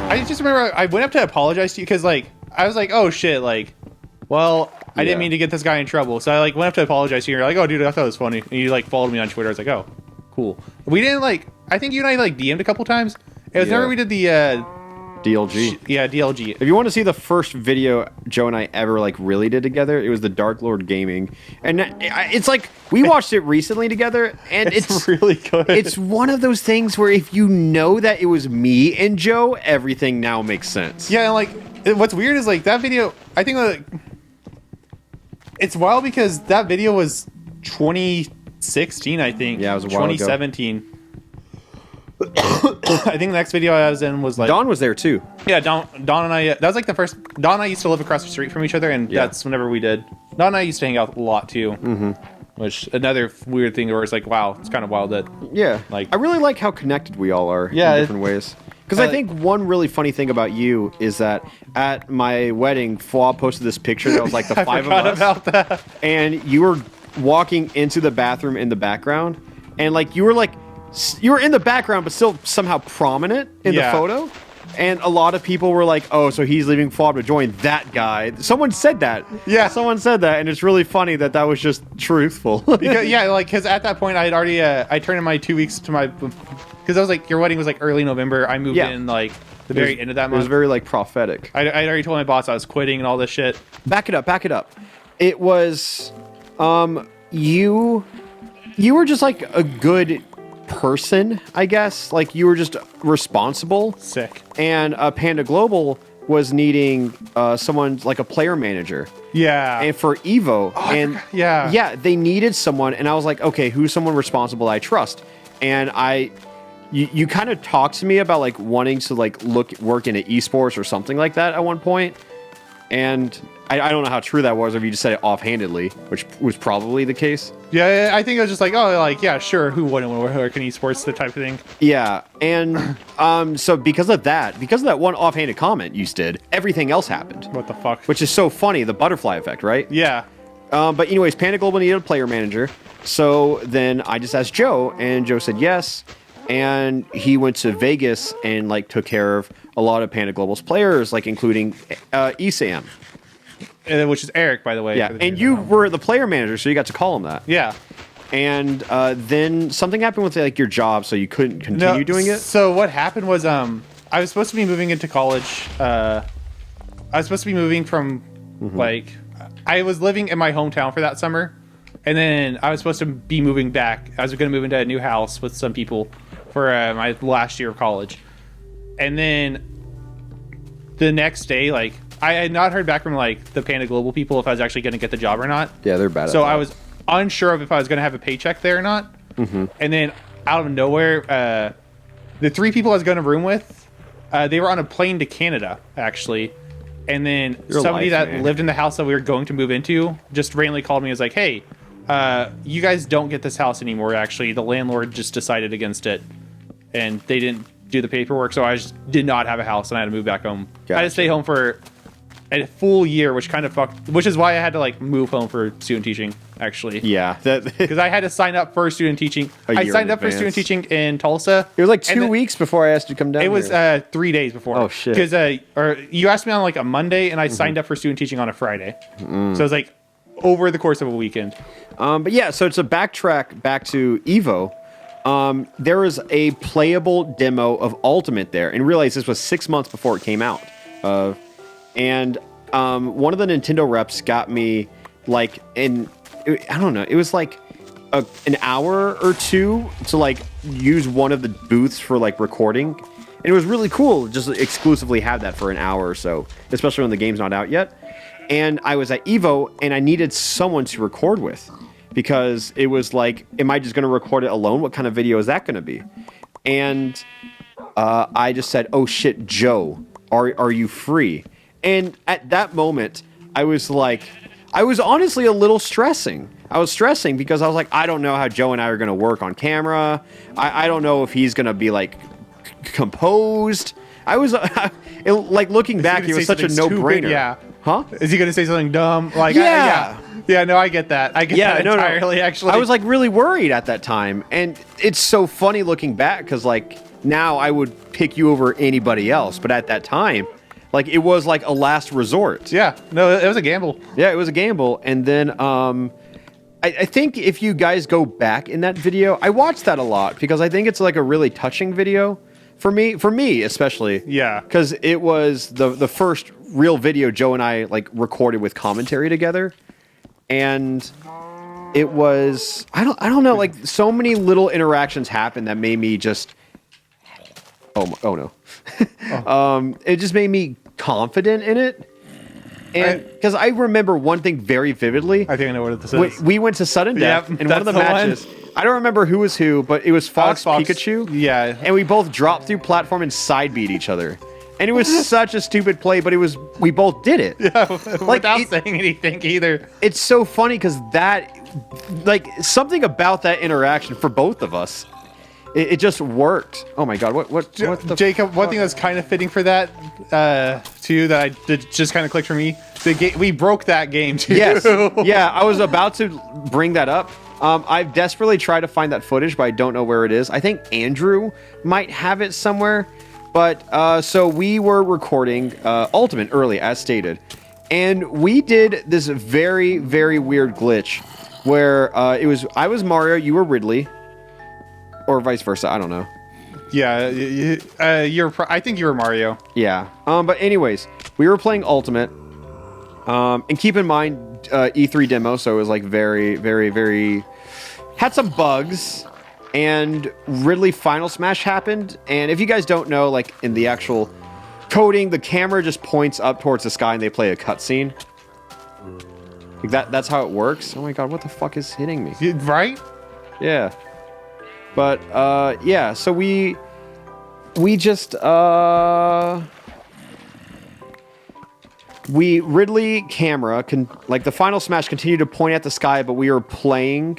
I just remember I went up to apologize to you because like I was like, oh shit, like, well, I didn't mean to get this guy in trouble, so I like went up to apologize to you. You're like, oh dude, I thought it was funny, and you like followed me on Twitter. I was like, oh, cool. We didn't like. I think you and I like DM'd a couple times. It was never we did the DLG. DLG. If you want to see the first video Joe and I ever like really did together, it was the Dark Lord Gaming, and it's like we watched it recently together, and it's really good. It's one of those things where if you know that it was me and Joe, everything now makes sense. Yeah, and like what's weird is like that video. I think like, it's wild because that video was 2016. I think. Yeah, it was a while 2017. I think the next video I was in was like Don was there too. Yeah, Don and I. That was like the first. Don and I used to live across the street from each other, and that's whenever we did. Don and I used to hang out a lot too. Mm-hmm. Which another weird thing where it's like, wow, it's kind of wild that. Yeah, like I really like how connected we all are. In different ways. Because I think one really funny thing about you is that at my wedding, Flaw posted this picture that was like the five of us, about that. And you were walking into the bathroom in the background, and like you were in the background, but still somehow prominent in the photo. And a lot of people were like, oh, so he's leaving Fob to join that guy. Someone said that. Yeah. Someone said that. And it's really funny that was just truthful. Because at that point, I had already, I turned in my 2 weeks to my, because I was like, your wedding was like early November. I moved in like the very end of that month. It was very like prophetic. I'd already told my boss I was quitting and all this shit. Back it up. It was, you were just like a good person, I guess. Like you were just responsible. Sick. And Panda Global was needing someone like a player manager. Yeah. And for Evo. They needed someone, and I was like, okay, who's someone responsible I trust? And you kind of talked to me about like wanting to like work in an esports or something like that at one point. And I don't know how true that was, or if you just said it offhandedly, which was probably the case. Yeah, I think it was just like, oh, like, yeah, sure, who wouldn't want to work in esports, the type of thing. Yeah, and so because of that one offhanded comment you did, everything else happened. What the fuck? Which is so funny, the butterfly effect, right? Yeah. But anyways, Panda Global needed a player manager, so then I just asked Joe, and Joe said yes, and he went to Vegas and like took care of a lot of Panda Global's players, like including ESAM. Which is Eric, by the way. Yeah, and you were the player manager, so you got to call him that. Yeah. And then something happened with like your job, so you couldn't continue doing it? So what happened was I was supposed to be moving into college. I was supposed to be moving from, like, I was living in my hometown for that summer. And then I was supposed to be moving back. I was going to move into a new house with some people for my last year of college. And then the next day, like, I had not heard back from like the Panda Global people if I was actually going to get the job or not. Yeah, they're bad at that. So I was unsure of if I was going to have a paycheck there or not. And then out of nowhere, the three people I was going to room with, they were on a plane to Canada, actually. And then somebody that lived in the house that we were going to move into just randomly called me and was like, hey, you guys don't get this house anymore, actually. The landlord just decided against it. And they didn't do the paperwork, so I just did not have a house, and I had to move back home. Gotcha. I had to stay home for a full year, which kind of fucked, which is why I had to like move home for student teaching, actually. Yeah. Because I had to sign up for student teaching. I signed up for student teaching in Tulsa. It was like 2 weeks before I asked you to come down. It was 3 days before. Oh, shit. Because you asked me on like a Monday, and I signed up for student teaching on a Friday. So it was like over the course of a weekend. But yeah, so to backtrack back to Evo, there was a playable demo of Ultimate there, and realize this was 6 months before it came out. And one of the Nintendo reps got me like I don't know, it was like an hour or two to like use one of the booths for like recording. And it was really cool just exclusively have that for an hour or so, especially when the game's not out yet. And I was at Evo and I needed someone to record with because it was like, am I just going to record it alone? What kind of video is that going to be? And I just said, oh shit, Joe, are you free? And at that moment, I was honestly a little stressing. I was stressing because I was like, I don't know how Joe and I are going to work on camera. I don't know if he's going to be like composed. I was like looking back, it was such a no-brainer. Yeah. Huh? Is he going to say something dumb? Like, yeah. Yeah, no, I get that. I get that entirely, actually. I was like really worried at that time. And it's so funny looking back because like now I would pick you over anybody else. But at that time, like, it was like a last resort. Yeah, no, it was a gamble. Yeah, it was a gamble. And then I think if you guys go back in that video, I watched that a lot because I think it's like a really touching video for me especially. Yeah. Because it was the first real video Joe and I like recorded with commentary together. And it was, I don't know, like so many little interactions happened that made me just, oh no. It just made me confident in it. And because I remember one thing very vividly. I think I know what this is. We went to sudden death in one of the matches. I don't remember who was who, but it was Fox Pikachu. Yeah. And we both dropped through platform and side beat each other. And it was such a stupid play, but we both did it. Yeah, like, without saying anything either. It's so funny because like, something about that interaction for both of us, it just worked. Oh my god, what the Jacob, one thing that's kind of fitting for that, too, that I did just kind of clicked for me, we broke that game, too. Yes. Yeah, I was about to bring that up. I've desperately tried to find that footage, but I don't know where it is. I think Andrew might have it somewhere. But, so we were recording Ultimate early, as stated. And we did this very, very weird glitch where I was Mario, you were Ridley. Or vice versa, I don't know. Yeah, I think you were Mario. Yeah. But anyways, we were playing Ultimate. And keep in mind, E3 demo, so it was like very, very, very... had some bugs. And Ridley Final Smash happened. And if you guys don't know, like in the actual coding, the camera just points up towards the sky and they play a cutscene. Like that's how it works. Oh my god, what the fuck is hitting me? Right? Yeah. But yeah, so we just Ridley camera like the Final Smash continued to point at the sky, but we were playing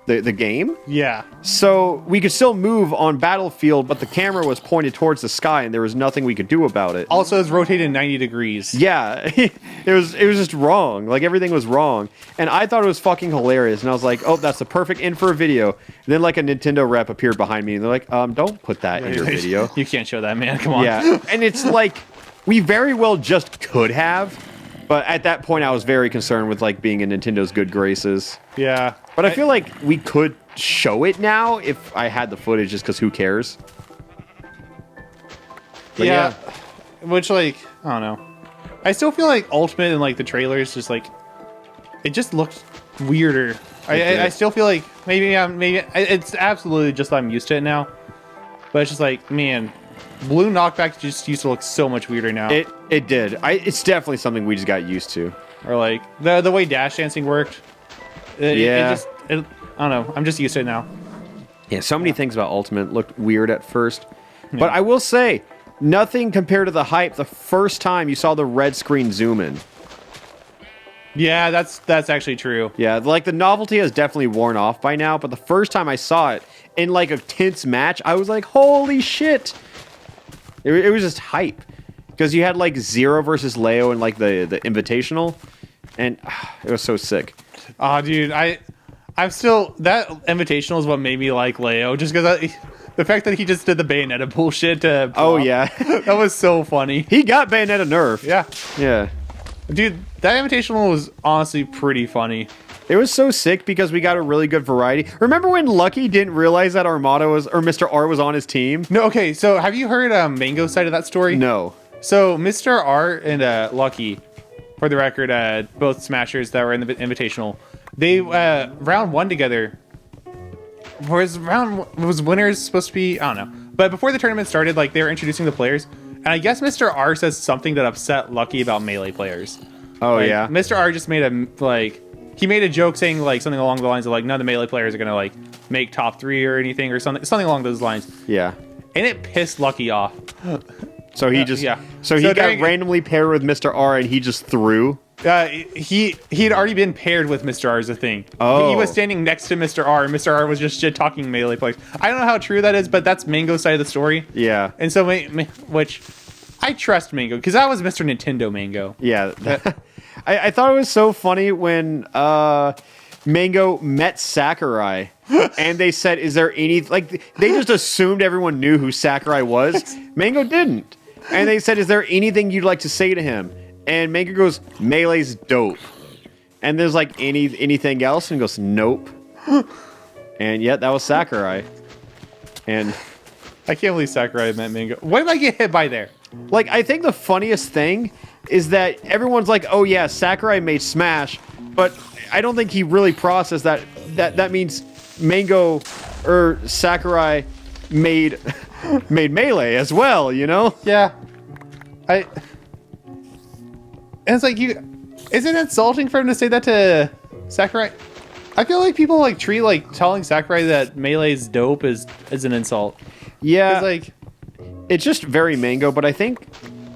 the game. Yeah. So we could still move on Battlefield, but the camera was pointed towards the sky and there was nothing we could do about it. Also, it's rotated 90 degrees. Yeah. it was just wrong. Like, everything was wrong. And I thought it was fucking hilarious. And I was like, oh, that's the perfect in for a video. And then, like, a Nintendo rep appeared behind me and they're like, don't put that in your video. You can't show that, man. Come on. Yeah. And it's like, we very well just could have. But at that point, I was very concerned with, like, being in Nintendo's good graces. Yeah. But I feel like we could show it now if I had the footage, just because who cares? But yeah. Which, like, I don't know. I still feel like Ultimate and, like, the trailers just, like, it just looks weirder. I still feel like maybe it's absolutely just I'm used to it now. But it's just like, man, Blue Knockback just used to look so much weirder now. It did. It's definitely something we just got used to. Or, like, the way dash dancing worked. I don't know. I'm just used to it now. Yeah, so many things about Ultimate looked weird at first. Yeah. But I will say, nothing compared to the hype the first time you saw the red screen zoom in. Yeah, that's actually true. Yeah, like the novelty has definitely worn off by now, but the first time I saw it in like a tense match, I was like, holy shit. It was just hype. Because you had like Zero versus Leo in like the Invitational, and it was so sick. Oh, dude, I'm still... That Invitational is what made me like Leo, just because the fact that he just did the Bayonetta bullshit to... Oh, yeah. That was so funny. He got Bayonetta nerfed. Yeah. Yeah. Dude, that Invitational was honestly pretty funny. It was so sick because we got a really good variety. Remember when Lucky didn't realize that Mr. R was on his team? No, okay, so have you heard Mango's side of that story? No. So Mr. R and Lucky, for the record, both Smashers that were in the Invitational, they round one together. Was winners supposed to be? I don't know. But before the tournament started, like, they were introducing the players, and I guess Mr. R says something that upset Lucky about Melee players. Oh, like, yeah. Mr. R just made a joke saying like something along the lines of like none of the Melee players are gonna like make top 3 or anything or something along those lines. Yeah. And it pissed Lucky off. So he just So he got randomly paired with Mr. R and he just threw. He had already been paired with Mr. R as a thing. Oh. He was standing next to Mr. R, and Mr. R was just shit talking Melee players. I don't know how true that is, but that's Mango's side of the story. Yeah. And so, which I trust Mango because that was Mr. Nintendo Mango. Yeah. I thought it was so funny when Mango met Sakurai, and they said, "Is there any like?" They just assumed everyone knew who Sakurai was. Mango didn't, and they said, "Is there anything you'd like to say to him?" And Mango goes, "Melee's dope." And there's like anything else, and he goes, "Nope." And yet that was Sakurai. And I can't believe Sakurai met Mango. What did I get hit by there? like, I think the funniest thing is that everyone's like, "Oh yeah, Sakurai made Smash," but I don't think he really processed that means Mango or Sakurai made Melee as well, you know? Yeah. And it's like, is it insulting for him to say that to Sakurai? I feel like people like treat like telling Sakurai that Melee's dope is an insult. Yeah. It's like, it's just very Mango, but I think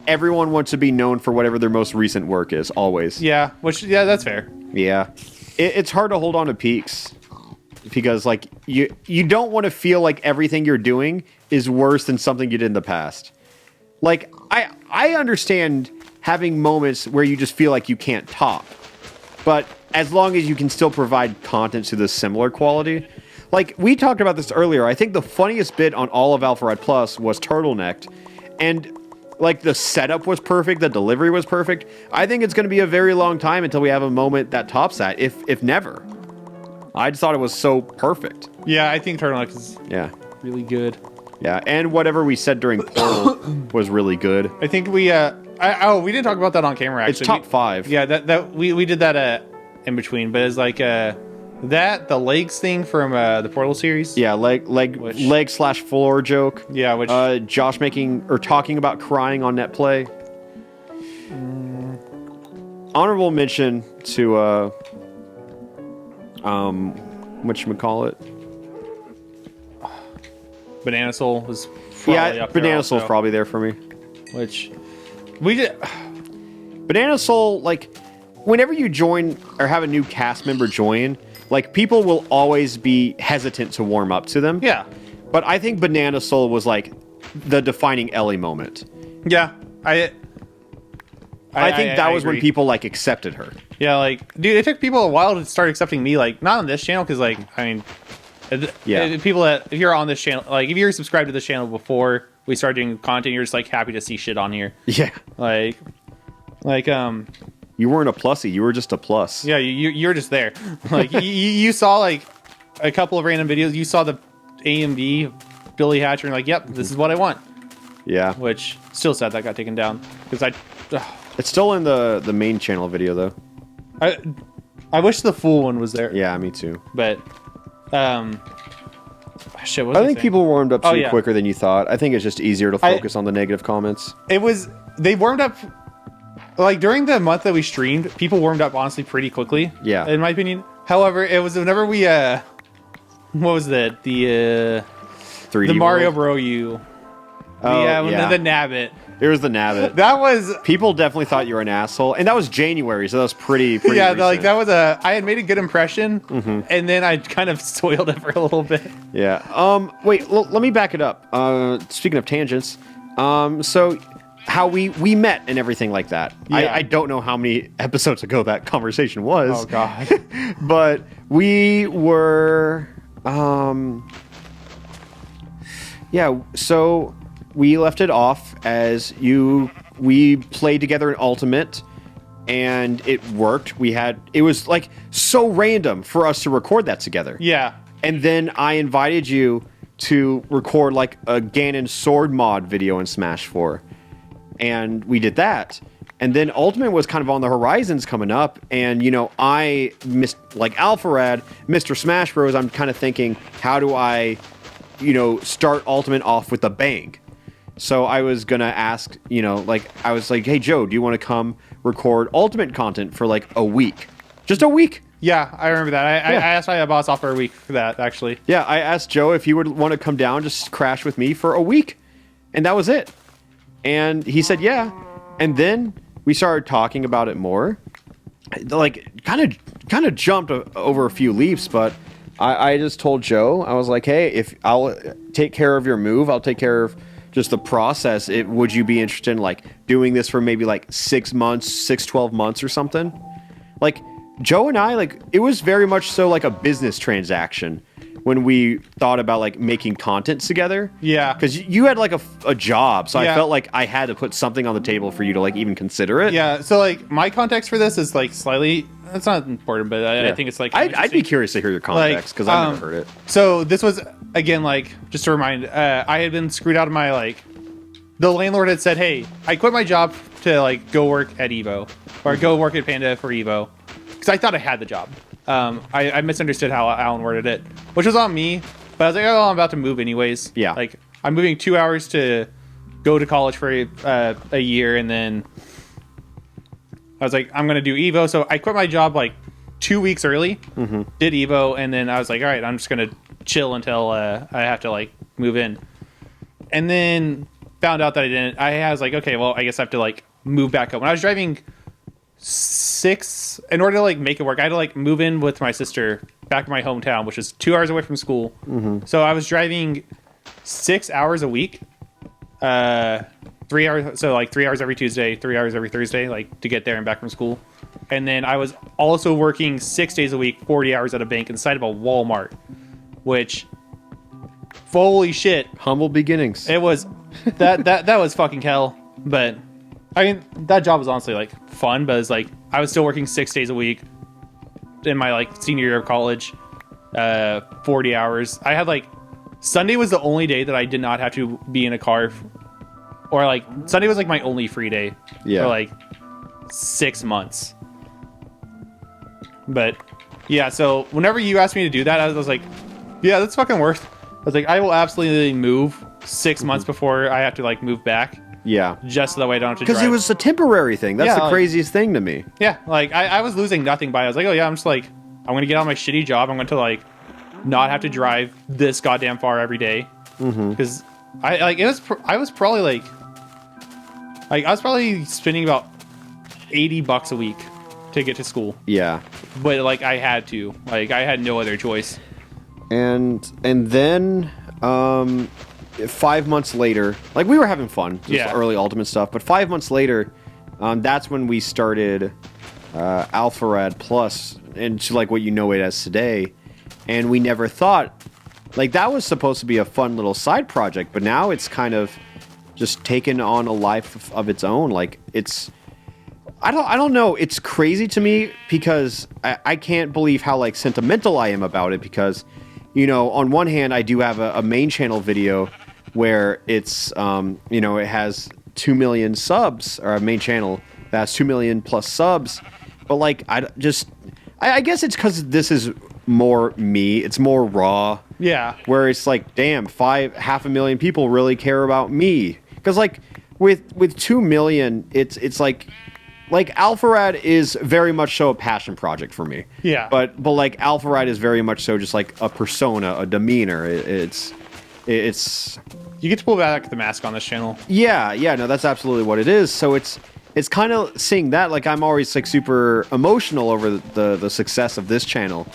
everyone wants to be known for whatever their most recent work is, always. yeah, that's fair. Yeah. It's hard to hold on to peaks because like you don't want to feel like everything you're doing is worse than something you did in the past. Like I understand having moments where you just feel like you can't top, but as long as you can still provide content to the similar quality. Like we talked about this earlier, I think the funniest bit on all of Alpha Red Plus was Turtlenecked, and like the setup was perfect, the delivery was perfect. I think it's going to be a very long time until we have a moment that tops that, if never. I just thought it was so perfect. Yeah, I think Turtleneck is really good. Yeah, and whatever we said during Portal was really good. I think we we didn't talk about that on camera. Actually, It's top 5. Yeah, that we did that in between, but it's like the legs thing from the Portal series. Yeah, leg/floor joke. Yeah, which Josh talking about crying on net play. Honorable mention to whatchamacallit? Banana Soul was Banana Soul's probably there for me. Which we did. Banana Soul, like, whenever you join or have a new cast member join, like, people will always be hesitant to warm up to them. Yeah. But I think Banana Soul was, like, the defining Ellie moment. Yeah. I think that was agree. when people, like, accepted her. Yeah, like, dude, it took people a while to start accepting me, like, not on this channel, because, like, I mean, people that, if you're on this channel, like, if you're subscribed to this channel before we start doing content, you're just, like, happy to see shit on here. Yeah. Like, you weren't a plussy, you were just a plus. yeah, you're just there. Like, you saw, like, a couple of random videos, you saw the AMV, Billy Hatcher, and like, yep, this is what I want. Yeah. Which, still sad that got taken down, because It's still in the main channel video, though. I wish the full one was there. Yeah, me too. But, shit, what was I I think saying? people warmed up to you yeah. quicker than you thought. I think it's just easier to focus on the negative comments. They warmed up, like, during the month that we streamed, people warmed up, honestly, pretty quickly. Yeah. In my opinion. However, it was whenever we, what was that? The 3D Mario World. Bro U. Oh, Yeah, the Nabbit. It was the Nabbit. That was... People definitely thought you were an asshole, and that was January, so that was pretty Yeah, recent. like, that was I had made a good impression, and then I kind of soiled it for a little bit. Yeah. Wait, let me back it up. Speaking of tangents, so how we met and everything like that. Yeah. I don't know how many episodes ago that conversation was. Oh, God. But we were... yeah, so we left it off as we played together in Ultimate, and it worked. It was like so random for us to record that together. Yeah. And then I invited you to record like a Ganon sword mod video in Smash 4. And we did that. And then Ultimate was kind of on the horizons coming up. And, you know, I missed like Alpharad, Mr. Smash Bros. I'm kind of thinking, how do I, you know, start Ultimate off with a bang? So I was going to ask, you know, like, I was like, hey, Joe, do you want to come record Ultimate content for like a week? Just a week. Yeah, I remember that. I asked my boss off for a week for that, actually. Yeah, I asked Joe if he would want to come down, just crash with me for a week. And that was it. And he said, yeah. And then we started talking about it more. Like, kind of jumped over a few leaps, but I just told Joe, I was like, hey, if I'll take care of your move, I'll take care of just the process. Would you be interested in, like, doing this for maybe, like, 6 months, 12 months or something? Like, Joe and I, like, it was very much so like a business transaction when we thought about like making content together. Yeah. Because you had like a job, so Yeah. I felt like I had to put something on the table for you to like even consider it. Yeah, so like my context for this is like slightly. It's not important, but I think it's like. I'd be curious to hear your context because I've never heard it. So this was again like just to remind. I had been screwed out of my like. The landlord had said, "Hey, I quit my job to like go work at Evo or go work at Panda for Evo," because I thought I had the job. I misunderstood how Alan worded it, which was on me. But I was like, "Oh, I'm about to move anyways." Yeah. Like I'm moving 2 hours to go to college for a year, and then I was like, I'm gonna do Evo. So I quit my job like 2 weeks early, did Evo, and then I was like, all right, I'm just gonna chill until I have to like move in. And then found out that I didn't. I was like, okay, well, I guess I have to like move back up. When I was driving 6, in order to like make it work, I had to like move in with my sister back in my hometown, which is 2 hours away from school. So I was driving 6 hours a week. 3 hours, so like 3 hours every Tuesday, 3 hours every Thursday, like to get there and back from school. And then I was also working 6 days a week, 40 hours at a bank inside of a Walmart, which, holy shit, Humble beginnings. it was that was fucking hell. But I mean, that job was honestly like fun, but it's like I was still working 6 days a week in my like senior year of college, 40 hours. I had like Sunday was the only day that I did not have to be in a car. Or like Sunday was like my only free day for like 6 months. But yeah, so whenever you asked me to do that, I was like, yeah, that's fucking worth. I was like, I will absolutely move 6 months before I have to like move back. Yeah. Just so that way I don't have to Because drive. it was a temporary thing. That's the like, craziest thing to me. Yeah, like I was losing nothing by it. I was like, oh yeah, I'm just like, I'm going to get on my shitty job. I'm going to like not have to drive this goddamn far every day. Because I was probably like I was probably spending about $80 a week to get to school. Yeah. But like I had to. Like I had no other choice. And then 5 months later, like we were having fun, just early Ultimate stuff, but 5 months later, that's when we started Alpharad Plus into like what you know it as today. And we never thought like that was supposed to be a fun little side project, but now it's kind of just taken on a life of its own. Like it's, I don't know. It's crazy to me because I can't believe how like sentimental I am about it. Because, you know, on one hand, I do have a main channel video where it's, you know, it has 2 million subs, or a main channel that has 2 million plus subs. But like, I guess it's because this is more me. It's more raw. Yeah. Where it's like, damn, 500,000 people really care about me. Because like with 2 million, it's like Alpharad is very much so a passion project for me. Yeah. But like Alpharad is very much so just like a persona, a demeanor. It's you get to pull back the mask on this channel. yeah, no, that's absolutely what it is. So it's kind of seeing that, like I'm always like super emotional over the success of this channel.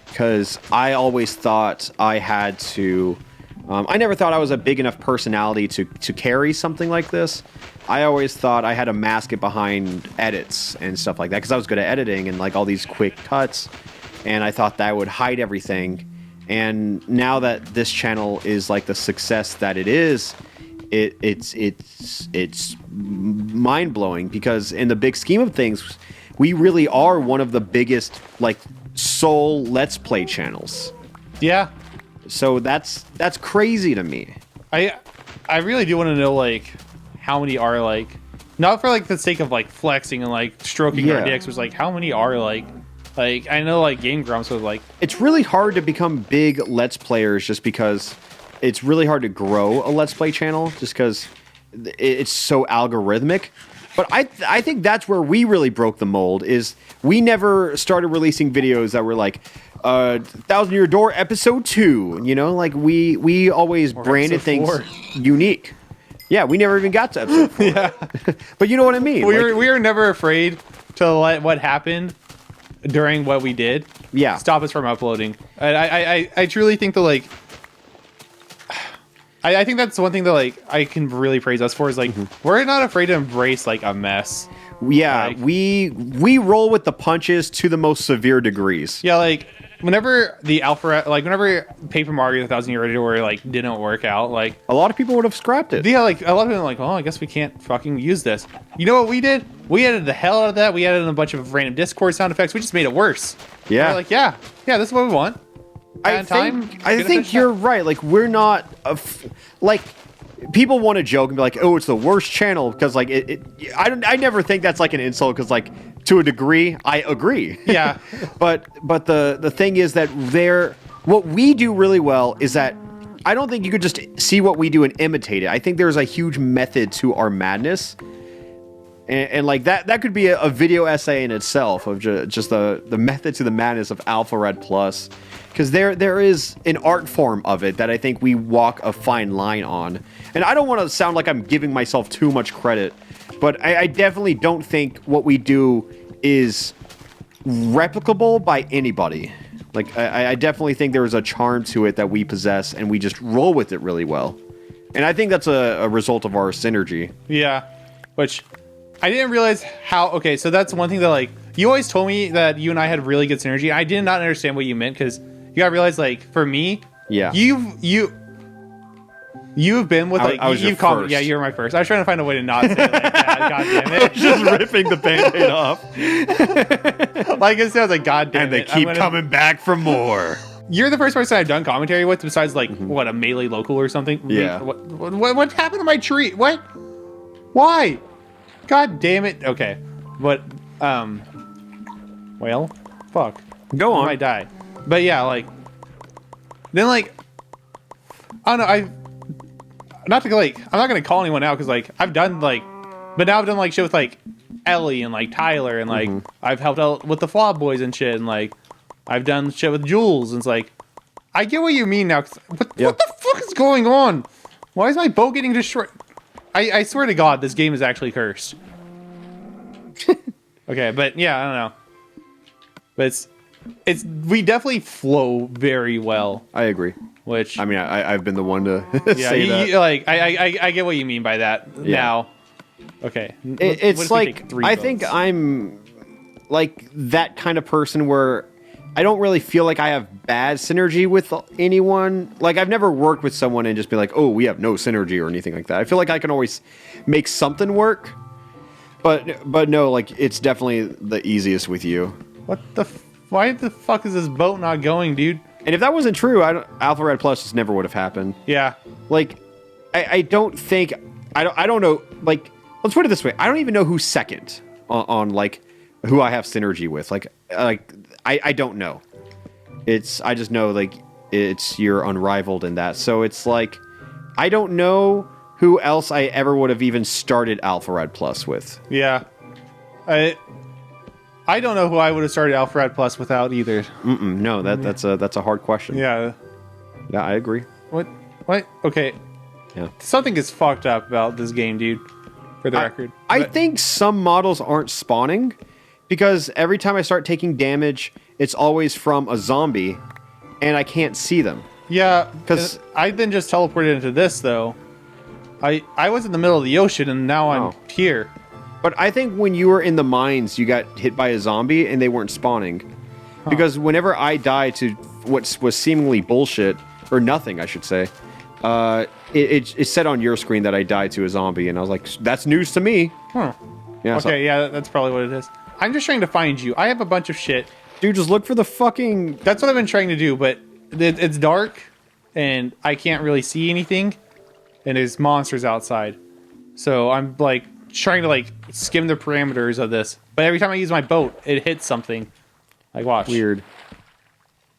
Because I always thought I had to. I never thought I was a big enough personality to carry something like this. I always thought I had to mask it behind edits and stuff like that because I was good at editing and like all these quick cuts, and I thought that would hide everything. And now that this channel is like the success that it is, it's mind blowing because in the big scheme of things, we really are one of the biggest like sole Let's Play channels. Yeah. So that's crazy to me. I really do want to know like how many are like, not for like the sake of like flexing and like stroking our dicks, was like how many are like I know like Game Grumps was like, it's really hard to become big Let's Players just because it's really hard to grow a Let's Play channel just because it's so algorithmic. But I think that's where we really broke the mold is we never started releasing videos that were like 1,000 Year Door episode 2, you know, like we always branded things unique. Yeah, we never even got to episode 4. Yeah. But you know what I mean? We were never afraid to let what happened during what we did stop us from uploading. I truly think that like I think that's one thing that like I can really praise us for is like we're not afraid to embrace like a mess. Yeah, Like- we roll with the punches to the most severe degrees. Yeah, like whenever the Alpha, like whenever Paper Mario: The Thousand Year Door like didn't work out, like A lot of people would have scrapped it. yeah, like a lot of people are like, oh, I guess we can't fucking use this. You know what we did? We edited the hell out of that. We added in a bunch of random Discord sound effects. We just made it worse. Yeah. We're like yeah, this is what we want. I think you're right. Like we're not like people want to joke and be like, "Oh, it's the worst channel," because like I never think that's like an insult because like to a degree I agree. Yeah. but the thing is that what we do really well is that I don't think you could just see what we do and imitate it. I think there's a huge method to our madness. And like that could be a video essay in itself of just the method to the madness of Alpha Red Plus, because there is an art form of it that I think we walk a fine line on. And I don't want to sound like I'm giving myself too much credit, but I definitely don't think what we do is replicable by anybody. Like I definitely think there is a charm to it that we possess, and we just roll with it really well. And I think that's a result of our synergy. Yeah, which I didn't realize how. Okay, so that's one thing that like you always told me that you and I had really good synergy. I did not understand what you meant because you gotta realize like for me, Yeah. you've been with like I was you've your called first. yeah you're my first. I was trying to find a way to not say it like that. God damn it! Just ripping the Band-Aid off. Like I said, I was like God damn And they it. keep coming back for more. You're the first person I've done commentary with besides like what a melee local or something. Yeah. What happened to my tree? What? Why? God damn it. Okay. But well, fuck. Go I on. might die. But yeah, like then like I don't know, I'm not gonna call anyone out because like I've done like but now I've done like shit with like Ellie and like Tyler and like I've helped out with the Flop Boys and shit and like I've done shit with Jules and it's like I get what you mean now. What the fuck is going on? Why is my bow getting destroyed? I swear to God, this game is actually cursed. Okay, but yeah, I don't know. But it's we definitely flow very well. I agree. Which I mean, I've been the one to yeah, say that. like I get what you mean by that. Yeah. Now, okay, It's like I think I'm like that kind of person where I don't really feel like I have bad synergy with anyone. Like I've never worked with someone and just be like, oh, we have no synergy or anything like that. I feel like I can always make something work. But no, like it's definitely the easiest with you. What the? Why the fuck is this boat not going, dude? And if that wasn't true, Alpha Red Plus just never would have happened. Yeah, Like, I don't think I don't know. Like, let's put it this way: I don't even know who's second on like who I have synergy with. Like I don't know. I just know like you're unrivaled in that. So it's like I don't know who else I ever would have even started Alpha Red Plus with. yeah. I don't know who I would have started Alpha Red Plus without either. No, that's a hard question. Yeah. Yeah, I agree. What? Okay. Yeah. Something is fucked up about this game, dude. For the record. I But- think some models aren't spawning because every time I start taking damage, it's always from a zombie, and I can't see them. Yeah, 'Cause- I then just teleported into this though. I was in the middle of the ocean and now I'm Oh. here. But I think when you were in the mines, you got hit by a zombie and they weren't spawning. Because whenever I died to what was seemingly bullshit, or nothing, I should say, it said on your screen that I died to a zombie, and I was like, that's news to me. Huh. Yeah, so- Okay, yeah, that's probably what it is. I'm just trying to find you. I have a bunch of shit. dude, just look for the fucking... That's what I've been trying to do, but it's dark and I can't really see anything, and there's monsters outside. So I'm like trying to like skim the parameters of this. But every time I use my boat, it hits something. Like watch. Weird.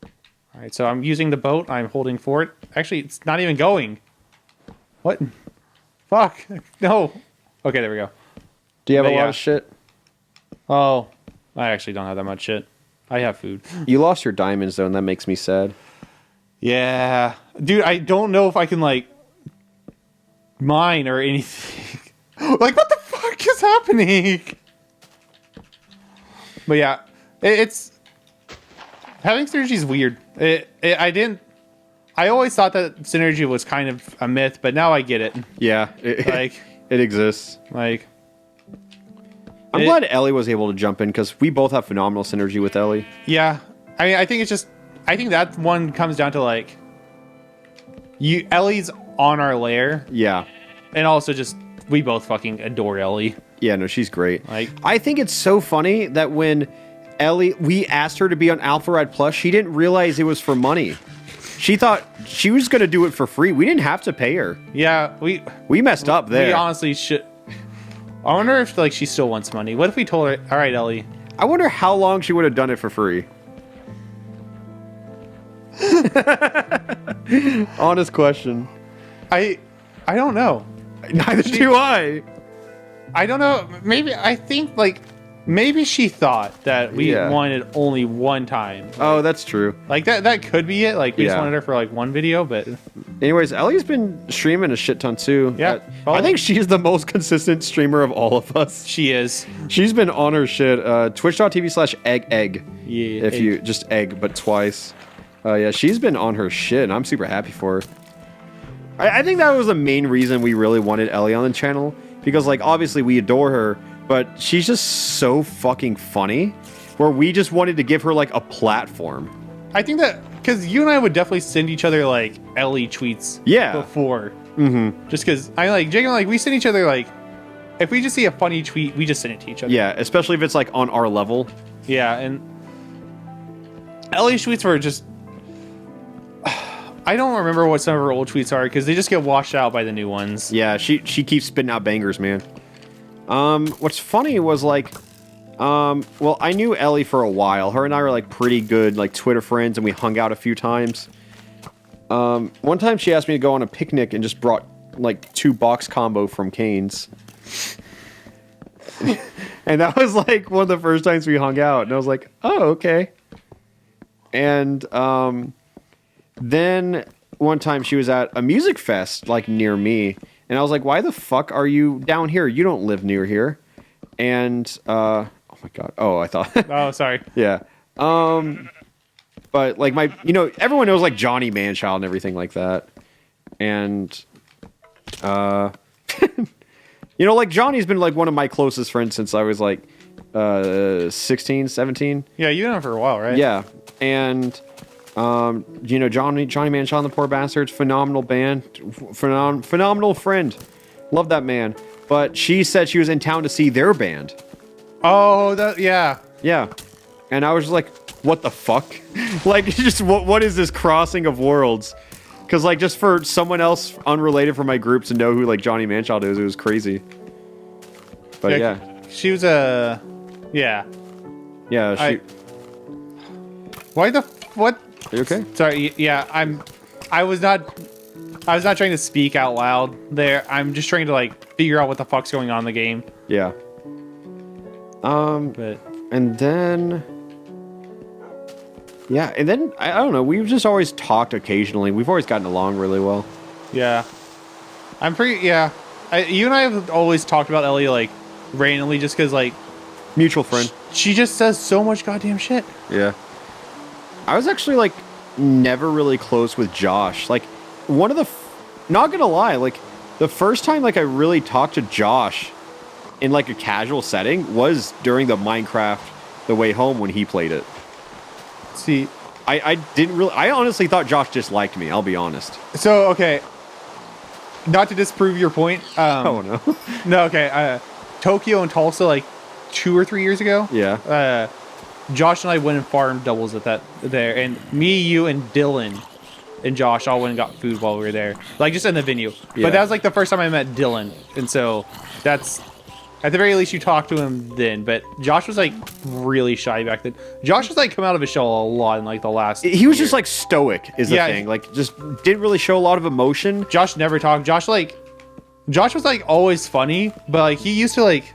All right, so I'm using the boat. I'm holding for it. Actually, it's not even going. What? Fuck. No. Okay, there we go. Do you have But a lot yeah. of shit? Oh, I actually don't have that much shit. I have food. You lost your diamonds, though, and that makes me sad. Yeah. Dude, I don't know if I can, like, mine or anything. Like, what the fuck is happening? But yeah, it's... Having synergy is weird. I didn't... I always thought that synergy was kind of a myth, but now I get it. Yeah, Like, it exists. like, I'm glad Ellie was able to jump in because we both have phenomenal synergy with Ellie. yeah. I mean, I think it's just, I think that one comes down to like, Ellie's on our lair, Yeah. and also just we both fucking adore Ellie. Yeah, no, she's great. Like, I think it's so funny that when we asked her to be on Alpha Ride Plus, she didn't realize it was for money. She thought she was going to do it for free. We didn't have to pay her. yeah, We messed up there. we honestly should. I wonder if like she still wants money. What if we told her, all right, Ellie? I wonder how long she would have done it for free. Honest question. I don't know. Neither do I. I don't know. Maybe I think like maybe she thought that we Yeah. wanted only one time. Oh, that's true. Like that could be it. Like we just Yeah. wanted her for like one video, but Anyways, Ellie's been streaming a shit ton too. Yeah. I think she's the most consistent streamer of all of us. she is. She's been on her shit. Twitch.tv/egg. Yeah. If you just egg, but twice. Yeah, she's been on her shit, and I'm super happy for her. I think that was the main reason we really wanted Ellie on the channel. Because, like, obviously we adore her, but she's just so fucking funny. Where we just wanted to give her, like, a platform. I think that because you and I would definitely send each other like Ellie tweets. Yeah. Before. Mm-hmm. Just because I like Jake and I, like we send each other like if we just see a funny tweet, we just send it to each other. Yeah, especially if it's, like, on our level. Yeah, and Ellie's tweets were just. I don't remember what some of her old tweets are because they just get washed out by the new ones. Yeah, she keeps spitting out bangers, man. What's funny was like, well, I knew Ellie for a while. Her and I were like pretty good like Twitter friends, and we hung out a few times. One time she asked me to go on a picnic and just brought like 2-box combo from Cane's. And that was like one of the first times we hung out, and I was like, oh, okay. And then one time she was at a music fest like near me, and I was like, why the fuck are you down here? You don't live near here. And oh my god. Oh, I thought Oh, sorry. yeah. But like everyone knows like Johnny Manchild and everything like that. And like Johnny's been like one of my closest friends since I was like 16, 17. Yeah, you've known her for a while, right? Yeah. And Johnny Manchild and the Poor Bastards, phenomenal band, phenomenal friend. Love that man. But she said she was in town to see their band. Oh, yeah. Yeah. And I was just like, what the fuck? Like, just what is this crossing of worlds? Because, like, just for someone else unrelated from my group to know who, like, Johnny Manchild is, it was crazy. But, yeah. She was a... Yeah. Yeah, she... What? Are you okay? Sorry, yeah, I was not trying to speak out loud there. I'm just trying to, like, figure out what the fuck's going on in the game. Yeah. But... And then... Yeah, and then, I don't know, we've just always talked occasionally. We've always gotten along really well. Yeah. You and I have always talked about Ellie, like, randomly just because, like... Mutual friend. She just says so much goddamn shit. Yeah. I was actually, like, never really close with Josh. Like, one of the... not gonna lie, like, the first time, like, I really talked to Josh in, like, a casual setting was during the Minecraft The Way Home when he played it. See... I didn't really... I honestly thought Josh disliked me, I'll be honest. So, okay. Not to disprove your point. Oh, no. No, okay. Tokyo and Tulsa, like, 2 or 3 years ago. Yeah. Josh and I went and farmed doubles at that there, and me, you, and Dylan and Josh all went and got food while we were there, like just in the venue. Yeah. But that was like the first time I met Dylan, and so that's at the very least you talked to him then. But Josh was like really shy back then. Josh was like come out of his shell a lot in like the last. He was year. just like stoic, is the thing. Like just didn't really show a lot of emotion. Josh never talked. Josh was like always funny, but like he used to like.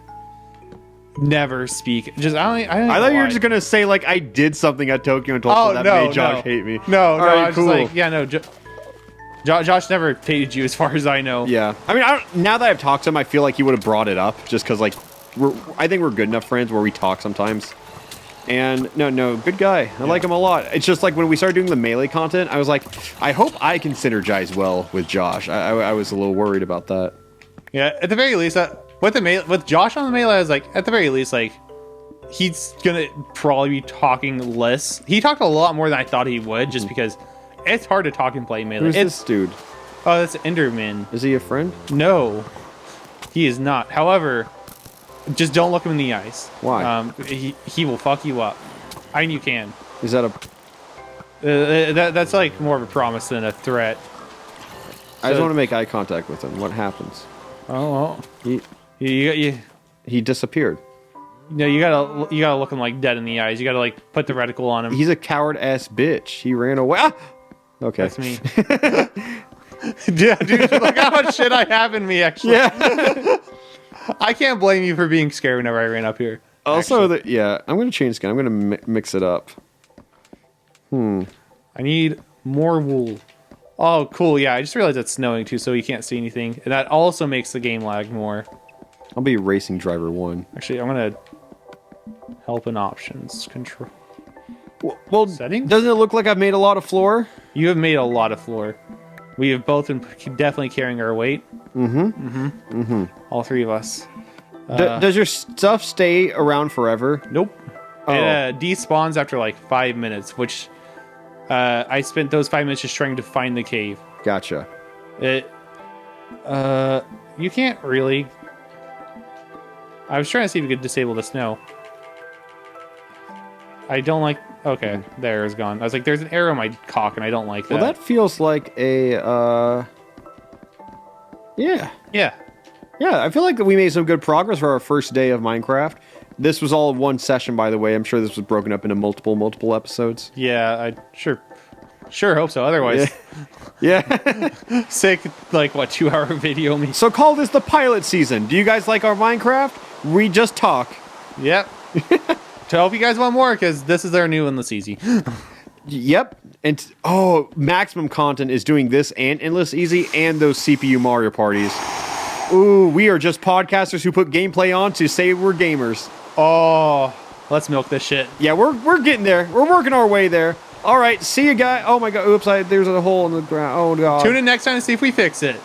Never speak. Just I thought you were just gonna say like I did something at Tokyo and Tulsa that made Josh hate me. No, all right, I was cool. just like, yeah, no. Josh never hated you, as far as I know. Yeah, I mean, now that I've talked to him, I feel like he would have brought it up just because like I think we're good enough friends where we talk sometimes, And no, good guy. I like him a lot. It's just like when we started doing the melee content, I was like, I hope I can synergize well with Josh. I was a little worried about that. Yeah, at the very least, with Josh on the melee, I was like, at the very least, like, he's gonna probably be talking less. He talked a lot more than I thought he would, just because it's hard to talk and play melee. Who's this dude? Oh, that's Enderman. Is he a friend? No, he is not. However, just don't look him in the eyes. Why? He will fuck you up. I mean, you can. Is that a... That's like more of a promise than a threat. I just want to make eye contact with him. What happens? Oh, well. He disappeared. No, you gotta look him like dead in the eyes. You gotta like put the reticle on him. He's a coward ass bitch. He ran away. Ah! Okay. That's me. Yeah, dude, look how much shit I have in me, actually. Yeah. I can't blame you for being scared whenever I ran up here. Also, I'm going to change skin. I'm going to mix it up. I need more wool. Oh, cool. Yeah, I just realized it's snowing, too, so you can't see anything. And that also makes the game lag more. I'll be racing driver 1. Actually, I'm going to help in options. Control. Well, settings? Doesn't it look like I've made a lot of floor? You have made a lot of floor. We have both been definitely carrying our weight. All three of us. Does your stuff stay around forever? Nope. Oh. It despawns after like 5 minutes, which I spent those 5 minutes just trying to find the cave. Gotcha. You can't really. I was trying to see if we could disable the snow. I don't like. Okay, there is gone. I was like, there's an arrow in my cock, and I don't like that. Well, that feels like a. Yeah. Yeah. Yeah, I feel like we made some good progress for our first day of Minecraft. This was all one session, by the way. I'm sure this was broken up into multiple episodes. Yeah, I sure hope so. Otherwise, yeah. sick, like, what, 2-hour video me. So call this the pilot season. Do you guys like our Minecraft? We just talk. Yep. To hope you guys want more, because this is our new Endless Easy. Yep. And, maximum content is doing this and Endless Easy and those CPU Mario parties. Ooh, we are just podcasters who put gameplay on to say we're gamers. Oh, let's milk this shit. Yeah, we're getting there. We're working our way there. All right, see you guys. Oh my god, oops, there's a hole in the ground. Oh god. Tune in next time to see if we fix it.